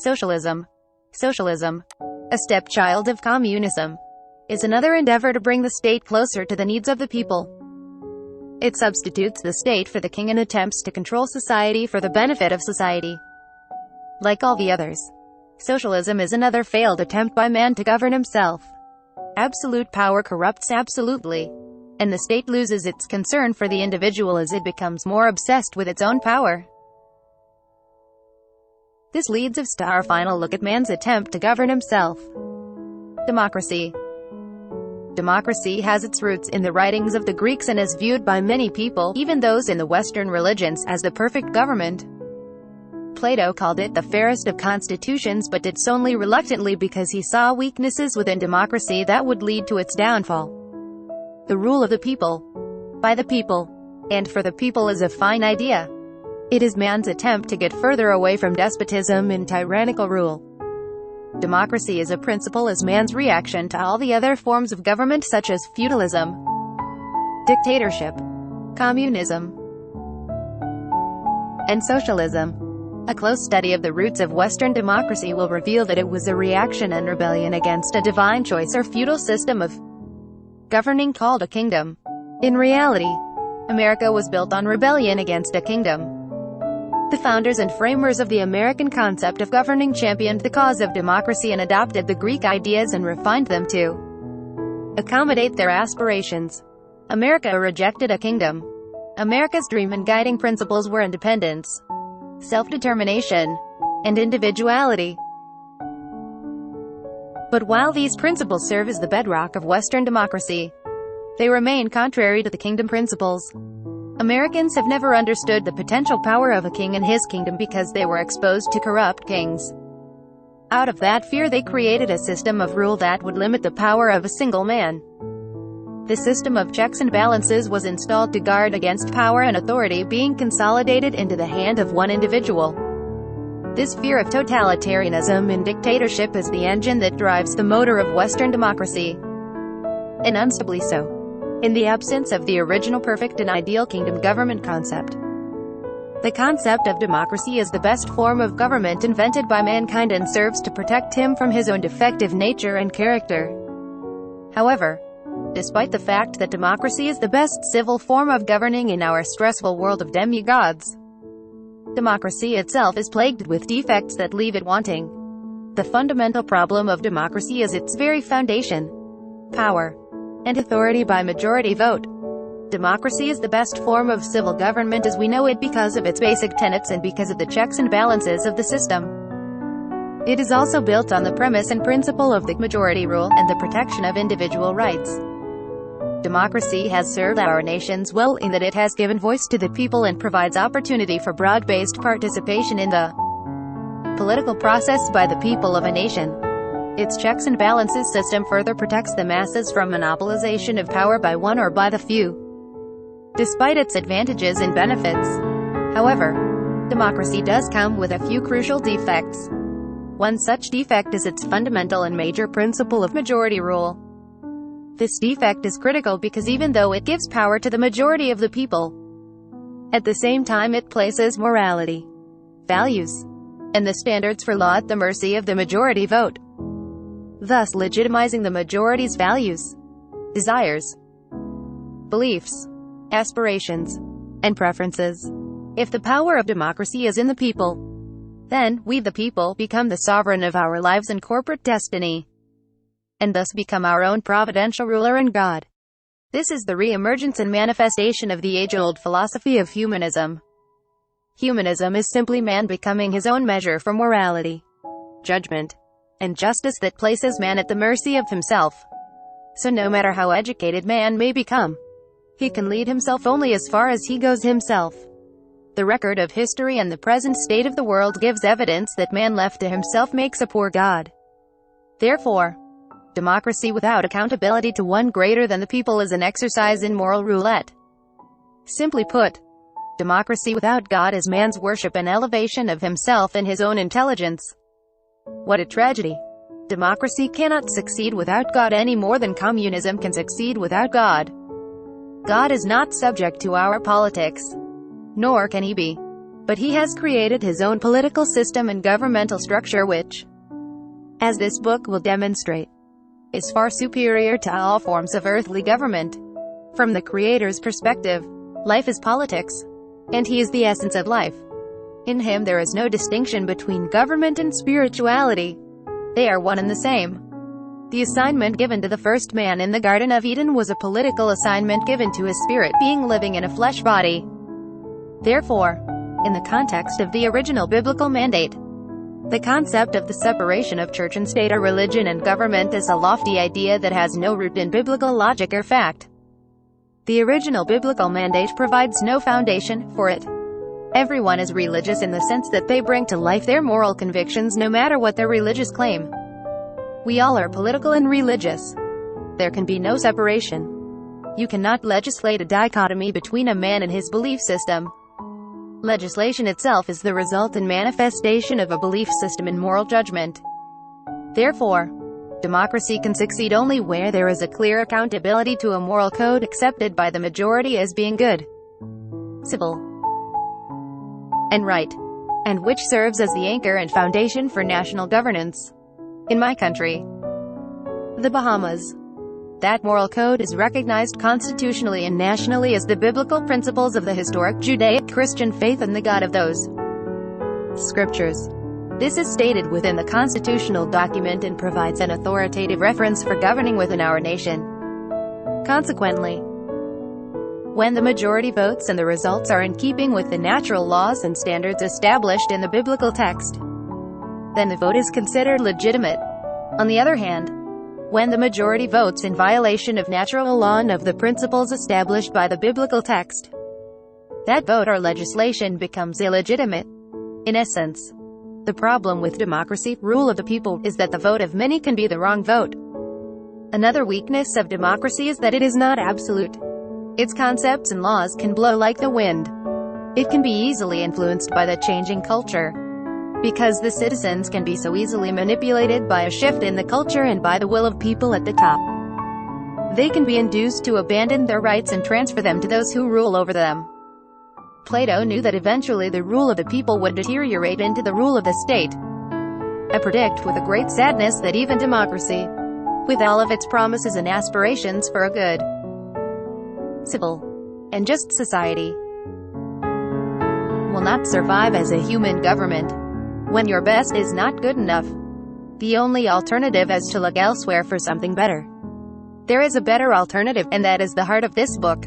Socialism. Socialism, a stepchild of communism, is another endeavor to bring the state closer to the needs of the people. It substitutes the state for the king and attempts to control society for the benefit of society. Like all the others, socialism is another failed attempt by man to govern himself. Absolute power corrupts absolutely, and the state loses its concern for the individual as it becomes more obsessed with its own power. This leads us to our final look at man's attempt to govern himself. Democracy. Democracy has its roots in the writings of the Greeks and is viewed by many people, even those in the Western religions, as the perfect government. Plato called it the fairest of constitutions, but did so only reluctantly because he saw weaknesses within democracy that would lead to its downfall. The rule of the people, by the people, and for the people is a fine idea. It is man's attempt to get further away from despotism and tyrannical rule. Democracy as a principle is man's reaction to all the other forms of government such as feudalism, dictatorship, communism, and socialism. A close study of the roots of Western democracy will reveal that it was a reaction and rebellion against a divine choice or feudal system of governing called a kingdom. In reality, America was built on rebellion against a kingdom. The founders and framers of the American concept of governing championed the cause of democracy and adopted the Greek ideas and refined them to accommodate their aspirations. America rejected a kingdom. America's dream and guiding principles were independence, self-determination, and individuality. But while these principles serve as the bedrock of Western democracy, they remain contrary to the kingdom principles. Americans have never understood the potential power of a king and his kingdom because they were exposed to corrupt kings. Out of that fear they created a system of rule that would limit the power of a single man. The system of checks and balances was installed to guard against power and authority being consolidated into the hand of one individual. This fear of totalitarianism and dictatorship is the engine that drives the motor of Western democracy, and unstably so. In the absence of the original perfect and ideal kingdom government concept, the concept of democracy is the best form of government invented by mankind and serves to protect him from his own defective nature and character. However, despite the fact that democracy is the best civil form of governing in our stressful world of demigods, democracy itself is plagued with defects that leave it wanting. The fundamental problem of democracy is its very foundation: power and authority by majority vote. Democracy is the best form of civil government as we know it because of its basic tenets and because of the checks and balances of the system. It is also built on the premise and principle of the majority rule and the protection of individual rights. Democracy has served our nations well in that it has given voice to the people and provides opportunity for broad-based participation in the political process by the people of a nation. Its checks and balances system further protects the masses from monopolization of power by one or by the few. Despite its advantages and benefits, however, democracy does come with a few crucial defects. One such defect is its fundamental and major principle of majority rule. This defect is critical because even though it gives power to the majority of the people, at the same time it places morality, values, and the standards for law at the mercy of the majority vote, thus legitimizing the majority's values, desires, beliefs, aspirations, and preferences. If the power of democracy is in the people, then we the people become the sovereign of our lives and corporate destiny, and thus become our own providential ruler and God. This is the re-emergence and manifestation of the age-old philosophy of humanism. Humanism is simply man becoming his own measure for morality, judgment, and justice that places man at the mercy of himself. So no matter how educated man may become, he can lead himself only as far as he goes himself. The record of history and the present state of the world gives evidence that man left to himself makes a poor God. Therefore, democracy without accountability to one greater than the people is an exercise in moral roulette. Simply put, democracy without God is man's worship and elevation of himself and his own intelligence. What a tragedy! Democracy cannot succeed without God any more than communism can succeed without God. God is not subject to our politics, nor can he be. But he has created his own political system and governmental structure which, as this book will demonstrate, is far superior to all forms of earthly government. From the Creator's perspective, life is politics, and he is the essence of life. In him there is no distinction between government and spirituality. They are one and the same. The assignment given to the first man in the Garden of Eden was a political assignment given to his spirit being living in a flesh body. Therefore, in the context of the original biblical mandate, the concept of the separation of church and state or religion and government is a lofty idea that has no root in biblical logic or fact. The original biblical mandate provides no foundation for it. Everyone is religious in the sense that they bring to life their moral convictions no matter what their religious claim. We all are political and religious. There can be no separation. You cannot legislate a dichotomy between a man and his belief system. Legislation itself is the result and manifestation of a belief system and moral judgment. Therefore, democracy can succeed only where there is a clear accountability to a moral code accepted by the majority as being good, civil, and right, and which serves as the anchor and foundation for national governance. In my country, the Bahamas, that moral code is recognized constitutionally and nationally as the biblical principles of the historic Judaic-Christian faith and the God of those scriptures. This is stated within the constitutional document and provides an authoritative reference for governing within our nation. Consequently, when the majority votes and the results are in keeping with the natural laws and standards established in the biblical text, then the vote is considered legitimate. On the other hand, when the majority votes in violation of natural law and of the principles established by the biblical text, that vote or legislation becomes illegitimate. In essence, the problem with democracy, rule of the people, is that the vote of many can be the wrong vote. Another weakness of democracy is that it is not absolute. Its concepts and laws can blow like the wind. It can be easily influenced by the changing culture. Because the citizens can be so easily manipulated by a shift in the culture and by the will of people at the top, they can be induced to abandon their rights and transfer them to those who rule over them. Plato knew that eventually the rule of the people would deteriorate into the rule of the state. I predict with a great sadness that even democracy, with all of its promises and aspirations for a good, civil, and just society, will not survive as a human government. When your best is not good enough, the only alternative is to look elsewhere for something better. There is a better alternative, and that is the heart of this book.